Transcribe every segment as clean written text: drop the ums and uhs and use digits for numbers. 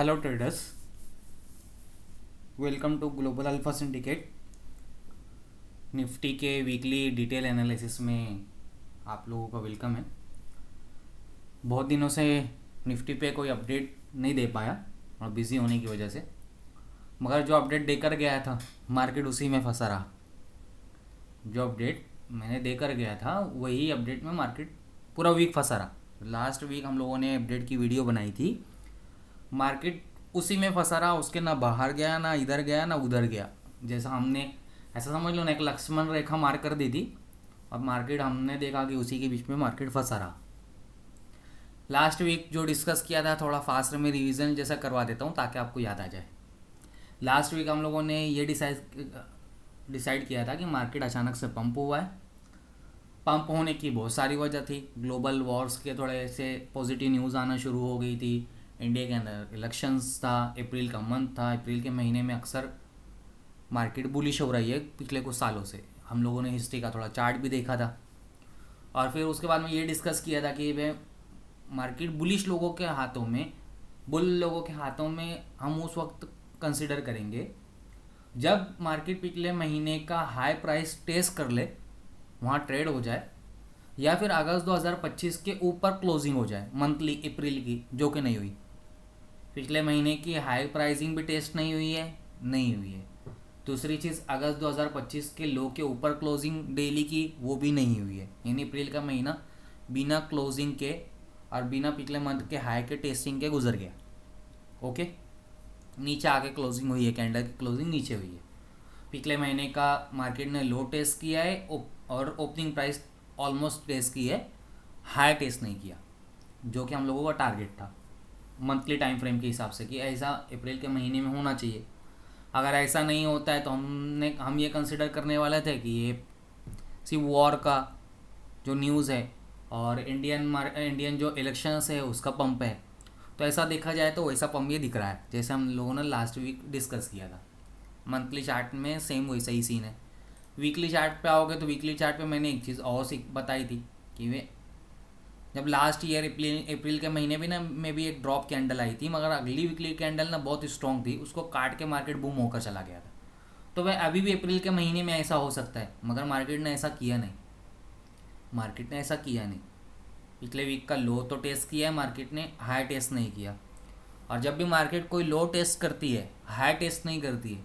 Hello traders, welcome to global alpha syndicate. Nifty के weekly detail analysis में आप लोगों का वेलकम है। बहुत दिनों से निफ्टी पे कोई अपडेट नहीं दे पाया और बिज़ी होने की वजह से, मगर जो अपडेट देकर गया था मार्केट उसी में फंसा रहा। जो अपडेट मैंने देकर गया था वही अपडेट में मार्केट पूरा वीक फंसा रहा। लास्ट वीक हम लोगों ने अपडेट की वीडियो बनाई थी, मार्केट उसी में फंसा रहा। उसके ना बाहर गया, ना इधर गया, ना उधर गया। जैसा हमने ऐसा समझ लो ना, एक लक्ष्मण रेखा मार्क कर दी थी और मार्केट हमने देखा कि उसी के बीच में मार्केट फंसा रहा। लास्ट वीक जो डिस्कस किया था थोड़ा फास्ट में रिवीजन जैसा करवा देता हूँ ताकि आपको याद आ जाए। लास्ट वीक हम लोगों ने ये डिसाइड किया था कि मार्केट अचानक से पंप हुआ है। पंप होने की बहुत सारी वजह थी। ग्लोबल वॉर्स के थोड़े से पॉजिटिव न्यूज़ आना शुरू हो गई थी। इंडिया के अंदर इलेक्शंस था, अप्रैल का मंथ था। अप्रैल के महीने में अक्सर मार्केट बुलिश हो रही है पिछले कुछ सालों से। हम लोगों ने हिस्ट्री का थोड़ा चार्ट भी देखा था और फिर उसके बाद में ये डिस्कस किया था कि वे मार्केट बुलिश लोगों के हाथों में, बुल लोगों के हाथों में हम उस वक्त कंसिडर करेंगे जब मार्केट पिछले महीने का हाई प्राइस टेस्ट कर ले, वहाँ ट्रेड हो जाए, या फिर अगस्त 2025 के ऊपर क्लोजिंग हो जाए मंथली अप्रैल की, जो कि नहीं हुई। पिछले महीने की हाई प्राइसिंग भी टेस्ट नहीं हुई है। दूसरी चीज़, अगस्त 2025 के लो के ऊपर क्लोजिंग डेली की वो भी नहीं हुई है। यानी अप्रैल का महीना बिना क्लोजिंग के और बिना पिछले मंथ के हाई के टेस्टिंग के गुजर गया। ओके, नीचे आके क्लोजिंग हुई है, कैंडल की क्लोजिंग नीचे हुई है। पिछले महीने का मार्केट ने लो टेस्ट किया है और ओपनिंग प्राइस ऑलमोस्ट टेस्ट की है, हाई टेस्ट नहीं किया, जो कि हम लोगों का टारगेट था मंथली टाइम फ्रेम के हिसाब से कि ऐसा अप्रैल के महीने में होना चाहिए। अगर ऐसा नहीं होता है तो हम ये कंसिडर करने वाले थे कि ये सी वॉर का जो न्यूज़ है और इंडियन जो इलेक्शंस है उसका पंप है। तो ऐसा देखा जाए तो वैसा पंप ये दिख रहा है जैसे हम लोगों ने लास्ट वीक डिस्कस किया था। मंथली चार्ट में सेम वैसा ही सीन है। वीकली चार्ट पे आओगे तो वीकली चार्ट पे मैंने एक चीज़ और बताई थी कि वे जब लास्ट ईयर अप्रैल के महीने भी ना में भी एक ड्रॉप कैंडल आई थी, मगर अगली वीकली कैंडल ना बहुत स्ट्रॉन्ग थी, उसको काट के मार्केट बूम होकर चला गया था। तो वह अभी भी अप्रैल के महीने में ऐसा हो सकता है, मगर मार्केट ने ऐसा किया नहीं। मार्केट ने ऐसा किया नहीं। पिछले वीक का लो तो टेस्ट किया है मार्केट ने, हाई टेस्ट नहीं किया। और जब भी मार्केट कोई लो टेस्ट करती है, हाई टेस्ट नहीं करती है,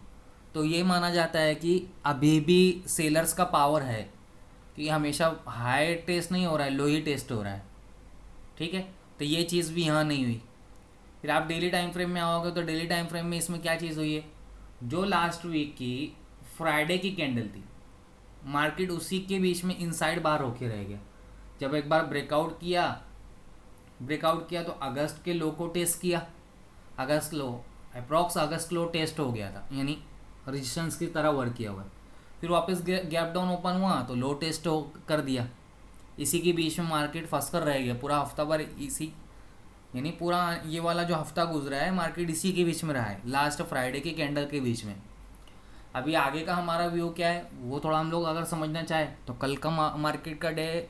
तो ये माना जाता है कि अभी भी सेलर्स का पावर है कि हमेशा हाई टेस्ट नहीं हो रहा है, लो ही टेस्ट हो रहा है। ठीक है, तो ये चीज़ भी यहाँ नहीं हुई। फिर आप डेली टाइम फ्रेम में आओगे तो डेली टाइम फ्रेम में इसमें क्या चीज़ हुई है, जो लास्ट वीक की फ्राइडे की कैंडल थी, मार्केट उसी के बीच में इनसाइड बार होके रह गया। जब एक बार ब्रेकआउट किया तो अगस्त के लो को टेस्ट किया। अगस्त लो, अप्रॉक्स अगस्त लो टेस्ट हो गया था, यानी रेजिस्टेंस की तरह वर्क किया हुआ है। फिर वापस गैप डाउन ओपन हुआ तो लो टेस्ट हो कर दिया। इसी के बीच में मार्केट फंस कर रह गया पूरा हफ्ता भर। इसी यानी पूरा ये वाला जो हफ्ता गुजरा है मार्केट इसी के बीच में रहा है, लास्ट फ्राइडे के कैंडल के बीच में। अभी आगे का हमारा व्यू क्या है वो थोड़ा हम लोग अगर समझना चाहे तो कल का मार्केट का डे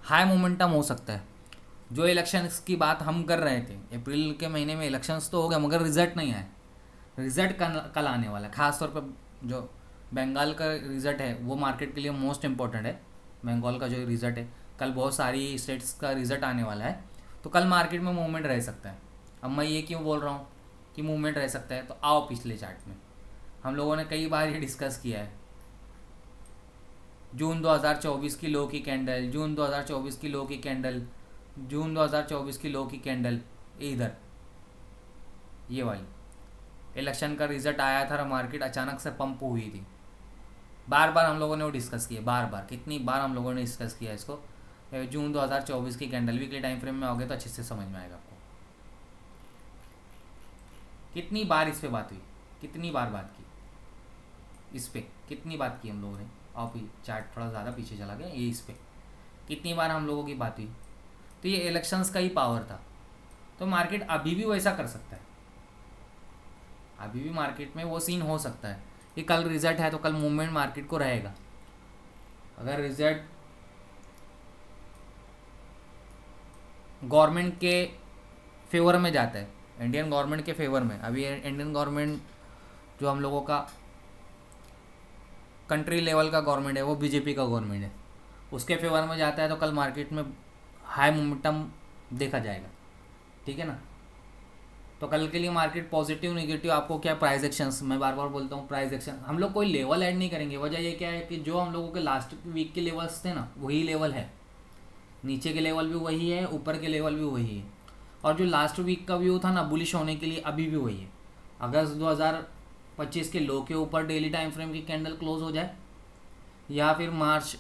हाई मोमेंटम हो सकता है। जो इलेक्शंस की बात हम कर रहे थे, अप्रैल के महीने में इलेक्शंस तो हो गए मगर रिजल्ट नहीं आए। रिजल्ट कल आने वाला है। खासतौर पर जो बंगाल का रिजल्ट है वो मार्केट के लिए मोस्ट इम्पॉर्टेंट है। बंगाल का जो रिजल्ट है, कल बहुत सारी स्टेट्स का रिजल्ट आने वाला है, तो कल मार्केट में मूवमेंट रह सकता है। अब मैं ये क्यों बोल रहा हूँ कि मूवमेंट रह सकता है, तो आओ पिछले चार्ट में हम लोगों ने कई बार ये डिस्कस किया है। जून 2024 की लो की कैंडल, जून 2024 की लो की कैंडल, जून 2024 की लो की कैंडल, इधर ये वाली इलेक्शन का रिजल्ट आया था और मार्केट अचानक से पंप हुई थी। बार बार हम लोगों ने वो डिस्कस किया, बार बार कितनी बार हम लोगों ने डिस्कस किया इसको। जून 2024 की कैंडल वीकली टाइम फ्रेम में आओगे तो अच्छे से समझ में आएगा आपको। कितनी बार इस पे बात हुई, कितनी बार बात की इस पे, कितनी बात की हम लोगों ने। आप चार्ट थोड़ा ज़्यादा पीछे चला गया, ये इस पे कितनी बार हम लोगों की बात हुई। तो ये इलेक्शंस का ही पावर था। तो मार्केट अभी भी वैसा कर सकता है, अभी भी मार्केट में वो सीन हो सकता है कि कल रिजल्ट है तो कल मूवमेंट मार्केट को रहेगा। अगर रिजल्ट गवर्नमेंट के फेवर में जाता है इंडियन गवर्नमेंट के फेवर में। अभी इंडियन गवर्नमेंट जो हम लोगों का कंट्री लेवल का गवर्नमेंट है वो बीजेपी का गवर्नमेंट है, उसके फेवर में जाता है तो कल मार्केट में हाई मोमेंटम देखा जाएगा। ठीक है ना। तो कल के लिए मार्केट पॉजिटिव नेगेटिव आपको क्या प्राइस एक्शंस, मैं बार बार बोलता हूँ प्राइस एक्शन, हम लोग कोई लेवल ऐड नहीं करेंगे। वजह ये क्या है कि जो हम लोगों के लास्ट वीक के लेवल्स थे ना वही लेवल है, नीचे के लेवल भी वही है, ऊपर के लेवल भी वही है, और जो लास्ट वीक का व्यू था ना बुलिश होने के लिए अभी भी वही है। अगस्त 2025 के लो के ऊपर डेली टाइम फ्रेम की कैंडल क्लोज हो जाए, या फिर मार्च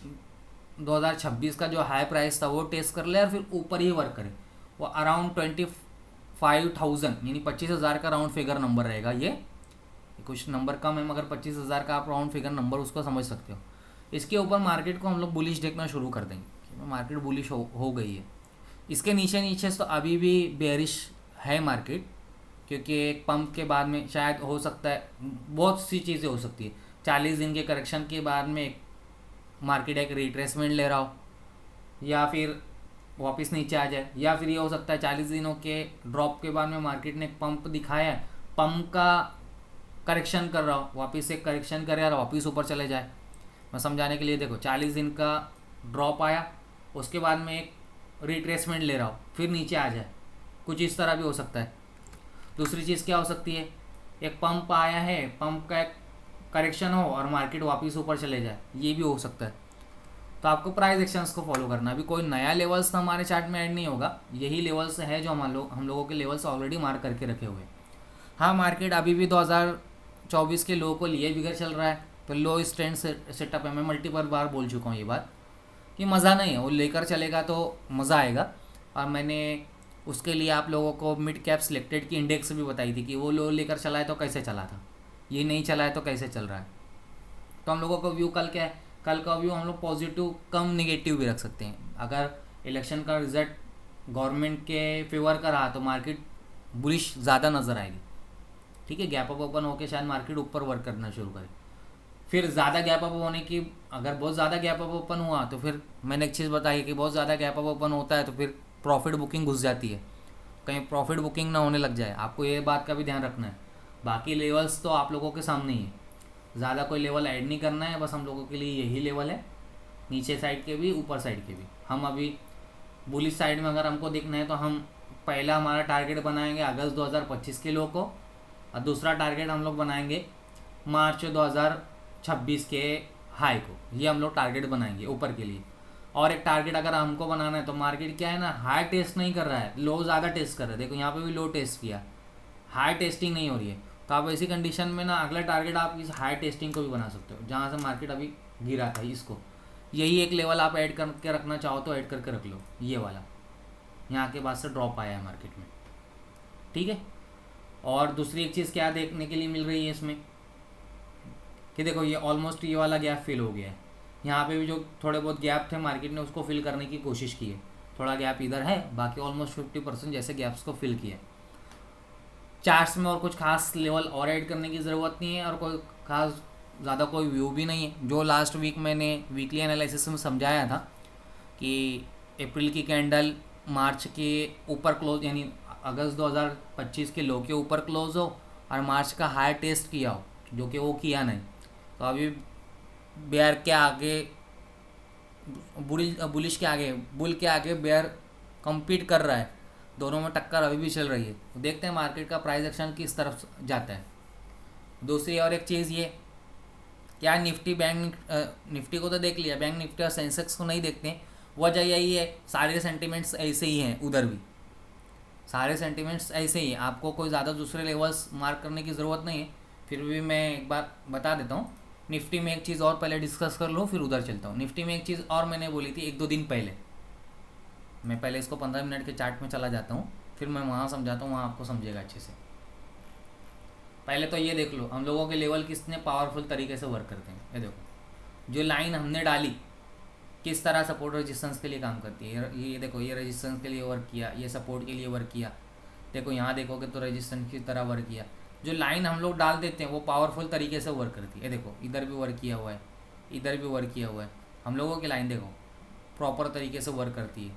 2026 का जो हाई प्राइस था वो टेस्ट कर ले और फिर ऊपर ही वर्क करे, वो अराउंड 25,000 यानी 25,000 का राउंड फिगर नंबर रहेगा। ये कुछ नंबर कम है मगर 25,000 का आप राउंड फिगर नंबर उसको समझ सकते हो। इसके ऊपर मार्केट को हम लोग बुलिश देखना शुरू कर देंगे, मार्केट बुलिश हो गई है। इसके नीचे नीचे तो अभी भी बेरिश है मार्केट, क्योंकि एक पंप के बाद में शायद हो सकता है, बहुत सी चीज़ें हो सकती है, 40 दिन के करेक्शन के बाद में मार्केट एक रिट्रेसमेंट ले रहा हो, या फिर वापस नीचे आ जाए, या फिर ये हो सकता है 40 दिनों के ड्रॉप के बाद में मार्केट ने पंप दिखाया है, पंप का करेक्शन कर रहा हो, वापस से करेक्शन करे और वापस ऊपर चले जाए। मैं समझाने के लिए देखो, 40 दिन का ड्रॉप आया, उसके बाद में एक रिट्रेसमेंट ले रहा हो, फिर नीचे आ जाए, कुछ इस तरह भी हो सकता है। दूसरी चीज़ क्या हो सकती है, एक पंप आया है, पंप का एक करेक्शन हो और मार्केट वापस ऊपर चले जाए, ये भी हो सकता है। तो आपको प्राइस एक्शंस को फॉलो करना, अभी कोई नया लेवल्स तो हमारे चार्ट में ऐड नहीं होगा, यही लेवल्स है जो हम लोगों के लेवल्स ऑलरेडी मार्क करके रखे हुए हैं। हाँ, मार्केट अभी भी 2024 के लो को लिए बिगड़ चल रहा है, तो लो स्टैंड सेटअप है। मैं मल्टीपल बार बोल चुका हूँ ये बात कि मज़ा नहीं है, वो लेकर चलेगा तो मज़ा आएगा। और मैंने उसके लिए आप लोगों को मिड कैप सिलेक्टेड की इंडेक्स भी बताई थी कि वो लो लेकर चला है तो कैसे चला था, ये नहीं चला है तो कैसे चल रहा है। तो हम लोगों का व्यू कल क्या है, कल का व्यू हम लोग पॉजिटिव कम निगेटिव भी रख सकते हैं। अगर इलेक्शन का रिजल्ट गवर्नमेंट के फेवर का रहा तो मार्केट बुलिश ज़्यादा नज़र आएगी। ठीक है, गैप अप ओपन होकर शायद मार्केट ऊपर वर्क करना शुरू करे, फिर ज़्यादा गैप अप होने की, अगर बहुत ज़्यादा गैप अप ओपन हुआ तो फिर मैंने एक चीज़ बताई कि बहुत ज़्यादा गैप अप ओपन होता है तो फिर प्रॉफिट बुकिंग घुस जाती है, कहीं प्रॉफिट बुकिंग ना होने लग जाए, आपको ये बात का भी ध्यान रखना है। बाकी लेवल्स तो आप लोगों के सामने ही है, ज़्यादा कोई लेवल ऐड नहीं करना है, बस हम लोगों के लिए यही लेवल है, नीचे साइड के भी ऊपर साइड के भी। हम अभी बुलिश साइड में अगर हमको देखना है तो हम पहला हमारा टारगेट बनाएंगे अगस्त 2025 के लो को, और दूसरा टारगेट हम लोग बनाएंगे मार्च 2026 के हाई को, ये हम लोग टारगेट बनाएंगे ऊपर के लिए। और एक टारगेट अगर हमको बनाना है तो मार्केट क्या है ना, हाई टेस्ट नहीं कर रहा है, लो ज़्यादा टेस्ट कर रहा है। देखो यहाँ पे भी लो टेस्ट किया, हाई टेस्टिंग नहीं हो रही है, तो आप ऐसी कंडीशन में ना अगला टारगेट आप इस हाई टेस्टिंग को भी बना सकते हो, जहाँ से मार्केट अभी गिरा था इसको, यही एक लेवल आप ऐड करके रखना चाहो तो ऐड करके रख लो, ये वाला यहाँ के बाद से ड्रॉप आया है मार्केट में। ठीक है। और दूसरी एक चीज़ क्या देखने के लिए मिल रही है इसमें कि देखो ये ऑलमोस्ट ये वाला गैप फिल हो गया है, यहाँ पे भी जो थोड़े बहुत गैप थे मार्केट ने उसको फिल करने की कोशिश की है, थोड़ा गैप इधर है, बाकी ऑलमोस्ट 50% जैसे गैप्स को फिल किया है। चार्ट्स में और कुछ खास लेवल और ऐड करने की ज़रूरत नहीं है, और कोई खास ज़्यादा कोई व्यू भी नहीं है। जो लास्ट वीक मैंने वीकली एनालिसिस में समझाया था कि अप्रैल की कैंडल मार्च के ऊपर क्लोज, यानी अगस्त 2025 के लो के ऊपर क्लोज हो और मार्च का हाई टेस्ट किया हो, जो कि वो किया नहीं, तो अभी बेयर के आगे बुलिश के आगे, बुल के आगे बेयर कम्पीट कर रहा है, दोनों में टक्कर अभी भी चल रही है। तो देखते हैं मार्केट का प्राइस एक्शन किस तरफ जाता है। दूसरी और एक चीज़ ये, क्या निफ्टी बैंक निफ्टी को तो देख लिया, बैंक निफ्टी और सेंसेक्स को नहीं देखते हैं। वजह यही है, सारे सेंटिमेंट्स ऐसे ही हैं, उधर भी सारे सेंटिमेंट्स ऐसे ही हैं, आपको कोई ज़्यादा दूसरे लेवल्स मार्क करने की ज़रूरत नहीं है। फिर भी मैं एक बार बता देता हूँ, निफ्टी में एक चीज़ और पहले डिस्कस कर लो फिर उधर चलता हूँ। निफ्टी में एक चीज़ और मैंने बोली थी 1-2 दिन पहले, मैं पहले इसको 15 मिनट के चार्ट में चला जाता हूँ, फिर मैं वहाँ समझाता हूँ, वहाँ आपको समझेगा अच्छे से। पहले तो ये देख लो हम लोगों के लेवल कितने पावरफुल तरीके से वर्क करते हैं। ये देखो जो लाइन हमने डाली किस तरह सपोर्ट रेजिस्टेंस के लिए काम करती है। ये देखो, ये रेजिस्टेंस के लिए वर्क किया, ये सपोर्ट के लिए वर्क किया। देखो यहाँ देखोगे तो रेजिस्टेंस की तरह वर्क किया। जो लाइन हम लोग डाल देते हैं वो पावरफुल तरीके से वर्क करती है। देखो इधर भी वर्क किया हुआ है, इधर भी वर्क किया हुआ है। हम लोगों की लाइन देखो प्रॉपर तरीके से वर्क करती है,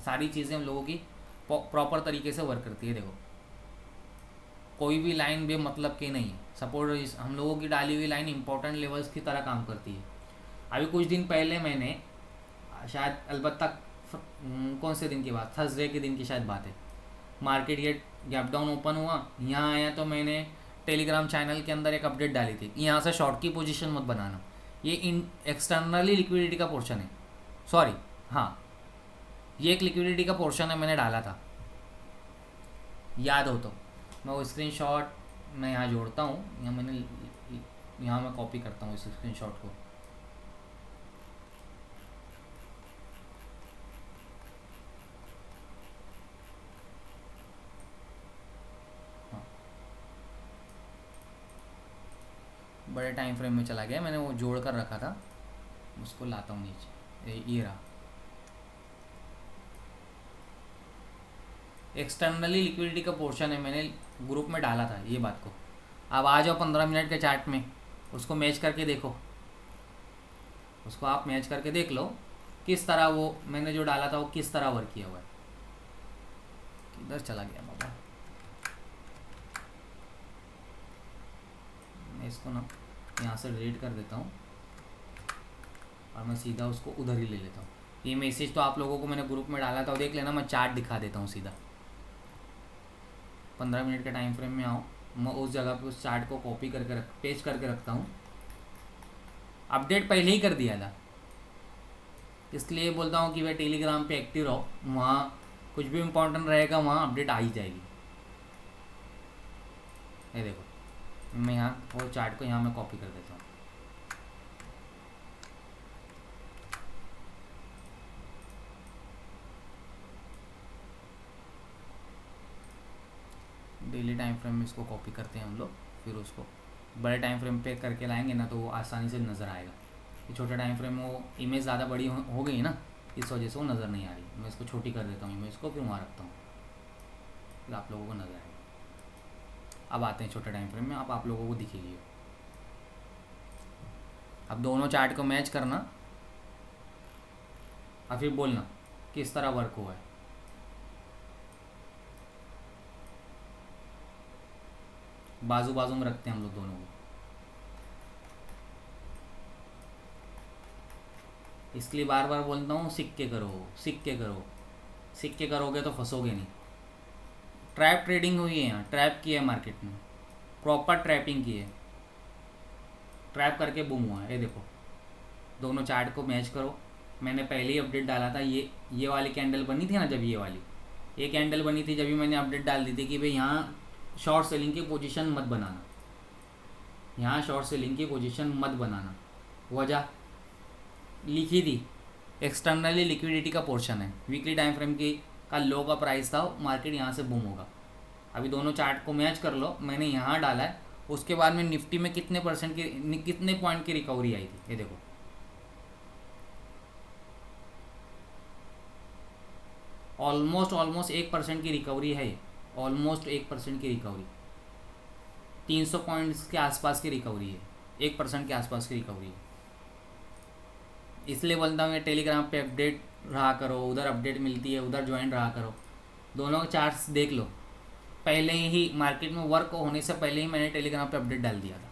सारी चीज़ें हम लोगों की प्रॉपर तरीके से वर्क करती है। देखो कोई भी लाइन भी मतलब की नहीं है। सपोर्ट हम लोगों की डाली हुई लाइन इंपॉर्टेंट लेवल्स की तरह काम करती है। अभी कुछ दिन पहले मैंने शायद अलबत्ता कौन से दिन की बात, थर्सडे के दिन की शायद बात है, मार्केट ये गैप डाउन ओपन हुआ, यहाँ आया तो मैंने टेलीग्राम चैनल के अंदर एक अपडेट डाली थी, यहाँ से शॉर्ट की पोजीशन मत बनाना, ये इन एक्सटर्नली लिक्विडिटी का पोर्शन है। सॉरी, हाँ, ये एक लिक्विडिटी का पोर्शन है, मैंने डाला था, याद हो तो। मैं वो स्क्रीनशॉट मैं यहाँ जोड़ता हूँ, यहाँ मैं कॉपी करता हूँ इस स्क्रीनशॉट को। हाँ, बड़े टाइम फ्रेम में चला गया, मैंने वो जोड़ कर रखा था, उसको लाता हूँ नीचे, ये रहा। एक्सटर्नली लिक्विडिटी का पोर्शन है, मैंने ग्रुप में डाला था ये बात को। अब आ जाओ 15 मिनट के चार्ट में, उसको मैच करके देखो, उसको आप मैच करके देख लो किस तरह वो मैंने जो डाला था वो किस तरह वर्क किया हुआ है। किधर चला गया बाबा, मैं इसको ना यहाँ से डिलीट कर देता हूँ और मैं सीधा उसको उधर ही ले लेता हूँ। ये मैसेज तो आप लोगों को मैंने ग्रुप में डाला था, देख लेना, मैं चार्ट दिखा देता हूँ सीधा। 15 मिनट के टाइम फ्रेम में आओ, मैं उस जगह पे उस चार्ट को कॉपी करके पेस्ट करके रखता हूँ। अपडेट पहले ही कर दिया था, इसलिए बोलता हूँ कि भाई टेलीग्राम पे एक्टिव रहो, वहाँ कुछ भी इम्पोर्टेंट रहेगा वहाँ अपडेट आ ही जाएगी। ये देखो, मैं यहाँ वो चार्ट को यहाँ मैं कॉपी कर देता हूँ। डेली टाइम फ्रेम में इसको कॉपी करते हैं हम लोग, फिर उसको बड़े टाइम फ्रेम पे करके लाएंगे ना तो वो आसानी से नज़र आएगा। ये छोटे टाइम फ्रेम में वो इमेज ज़्यादा बड़ी हो गई ना, इस वजह से वो नज़र नहीं आ रही। मैं इसको छोटी कर देता हूँ इमेज को, फिर वहाँ रखता हूँ, फिर आप लोगों को नज़र आएगा। अब आते हैं छोटे टाइम फ्रेम में, आप लोगों को दिखेगी। अब दोनों चार्ट को मैच करना और फिर बोलना किस तरह वर्क हुआ है। बाजू बाजू में रखते हैं हम लोग दोनों को, इसलिए बार बार बोलता हूँ सिक्के करो, सिक्के करो, सिक्के करोगे तो फंसोगे नहीं। ट्रैप ट्रेडिंग हुई है यहाँ, ट्रैप की है मार्केट में, प्रॉपर ट्रैपिंग की है, ट्रैप करके बूम हुआ है। ये देखो, दोनों चार्ट को मैच करो, मैंने पहले ही अपडेट डाला था। ये वाली कैंडल बनी थी ना, जब ये कैंडल बनी थी, जब भी मैंने अपडेट डाल दी थी कि भाई यहाँ शॉर्ट सेलिंग की पोजीशन मत बनाना, यहाँ शॉर्ट सेलिंग की पोजीशन मत बनाना। वजह लिखी थी, एक्सटर्नली लिक्विडिटी का पोर्शन है, वीकली टाइम फ्रेम की का लो का प्राइस था, मार्केट यहाँ से बूम होगा। अभी दोनों चार्ट को मैच कर लो, मैंने यहाँ डाला है, उसके बाद में निफ्टी में कितने परसेंट की, कितने पॉइंट की रिकवरी आई थी, ये देखो। ऑलमोस्ट 1% की रिकवरी है, ऑलमोस्ट 1% की रिकवरी, 300 पॉइंट्स के आसपास की रिकवरी है, 1% के आसपास की रिकवरी है। इसलिए बोलता हूँ टेलीग्राम पे अपडेट रहा करो, उधर अपडेट मिलती है, उधर ज्वाइन रहा करो, दोनों के चार्ट्स देख लो। पहले ही मार्केट में वर्क होने से पहले ही मैंने टेलीग्राम पे अपडेट डाल दिया था,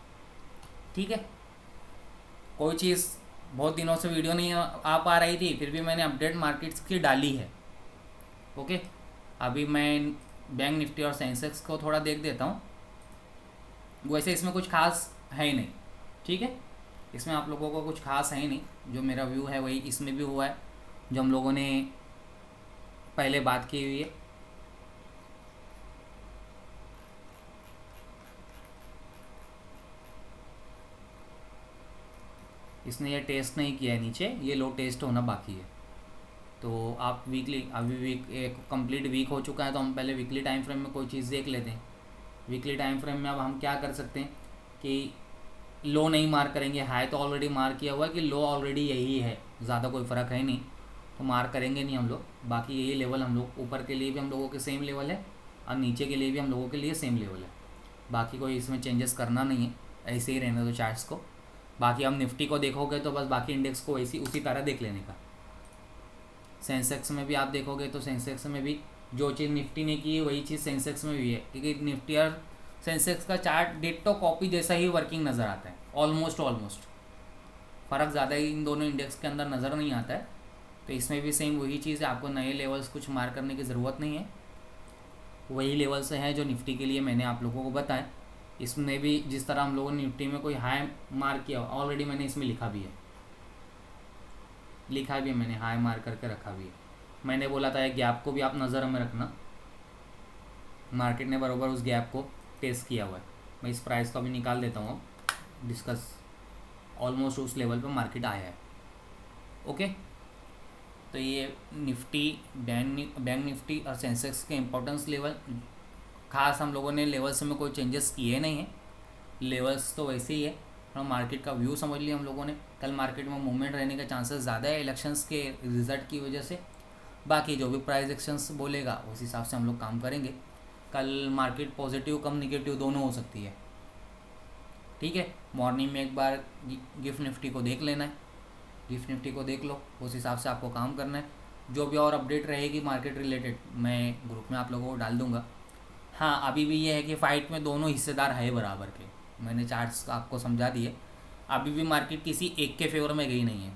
ठीक है। कोई चीज़ बहुत दिनों से वीडियो नहीं आ पा रही थी, फिर भी मैंने अपडेट मार्केट्स की डाली है, ओके। अभी मैं बैंक निफ्टी और सेंसेक्स को थोड़ा देख देता हूँ, वैसे इसमें कुछ खास है ही नहीं, ठीक है। इसमें आप लोगों को कुछ खास है ही नहीं, जो मेरा व्यू है वही इसमें भी हुआ है, जो हम लोगों ने पहले बात की हुई है। इसने ये टेस्ट नहीं किया है नीचे, ये लो टेस्ट होना बाकी है। तो आप वीकली, अभी वीक एक कंप्लीट वीक हो चुका है, तो हम पहले वीकली टाइम फ्रेम में कोई चीज़ देख लेते हैं। वीकली टाइम फ्रेम में अब हम क्या कर सकते हैं कि लो नहीं मार करेंगे, हाई तो ऑलरेडी मार किया हुआ है कि लो ऑलरेडी यही है, ज़्यादा कोई फ़र्क है नहीं, तो मार करेंगे नहीं हम लोग। बाकी यही लेवल हम लोग, ऊपर के लिए भी हम लोगों के सेम लेवल है और नीचे के लिए भी हम लोगों के लिए सेम लेवल है। बाकी कोई इसमें चेंजेस करना नहीं है, ऐसे ही रहने दो चार्ट्स को। बाकी हम निफ्टी को देखोगे तो बस बाकी इंडेक्स को वैसी उसी तरह देख लेने का। सेंसेक्स में भी आप देखोगे तो सेंसेक्स में भी जो चीज़ निफ्टी ने की है वही चीज़ सेंसेक्स में भी है, क्योंकि निफ्टी और सेंसेक्स का चार्ट डिट्टो कॉपी जैसा ही वर्किंग नज़र आता है, ऑलमोस्ट फ़र्क ज़्यादा ही इन दोनों इंडेक्स के अंदर नज़र नहीं आता है। तो इसमें भी सेम वही चीज़ है, आपको नए लेवल्स कुछ मार करने की ज़रूरत नहीं है, वही लेवल्स हैं जो निफ्टी के लिए मैंने आप लोगों को बताया। इसमें भी जिस तरह हम लोगों ने निफ्टी में कोई हाई मार्क किया, ऑलरेडी मैंने इसमें लिखा भी है मैंने, हाई मार्क करके रखा भी है। मैंने बोला था एक गैप को भी आप नज़र में रखना, मार्केट ने बराबर उस गैप को टेस्ट किया हुआ है। मैं इस प्राइस को अभी निकाल देता हूँ, डिस्कस ऑलमोस्ट उस लेवल पे मार्केट आया है। ओके, तो ये निफ्टी, बैंक निफ्टी और सेंसेक्स के इम्पोर्टेंस लेवल, खास हम लोगों ने लेवल्स में कोई चेंजेस किए नहीं हैं, लेवल्स तो वैसे ही है। और मार्केट का व्यू समझ लिया हम लोगों ने। कल मार्केट में मूवमेंट रहने के चांसेस ज़्यादा है इलेक्शंस के रिजल्ट की वजह से। बाकी जो भी प्राइस एक्शंस बोलेगा उस हिसाब से हम लोग काम करेंगे। कल मार्केट पॉजिटिव कम निगेटिव दोनों हो सकती है, ठीक है। मॉर्निंग में एक बार गिफ्ट निफ्टी को देख लेना है, गिफ्ट निफ्टी को देख लो, उस हिसाब से आपको काम करना है। जो भी और अपडेट रहेगी मार्केट रिलेटेड मैं ग्रुप में आप लोगों को डाल दूंगा। हाँ, अभी भी ये है कि फ़ाइट में दोनों हिस्सेदार है बराबर के, मैंने चार्ट्स आपको समझा दिए। अभी भी मार्केट किसी एक के फेवर में गई नहीं है,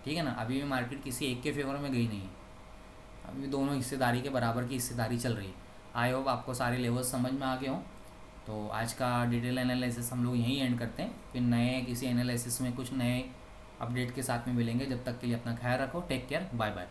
ठीक है ना, अभी भी मार्केट किसी एक के फेवर में गई नहीं है, अभी भी दोनों हिस्सेदारी के बराबर की हिस्सेदारी चल रही है। आई होप आपको सारे लेवल्स समझ में आ गए हों। तो आज का डिटेल एनालिसिस हम लोग यहीं एंड करते हैं, फिर नए किसी एनालिसिस में कुछ नए अपडेट के साथ में मिलेंगे। जब तक के लिए अपना ख्याल रखो, टेक केयर, बाय बाय।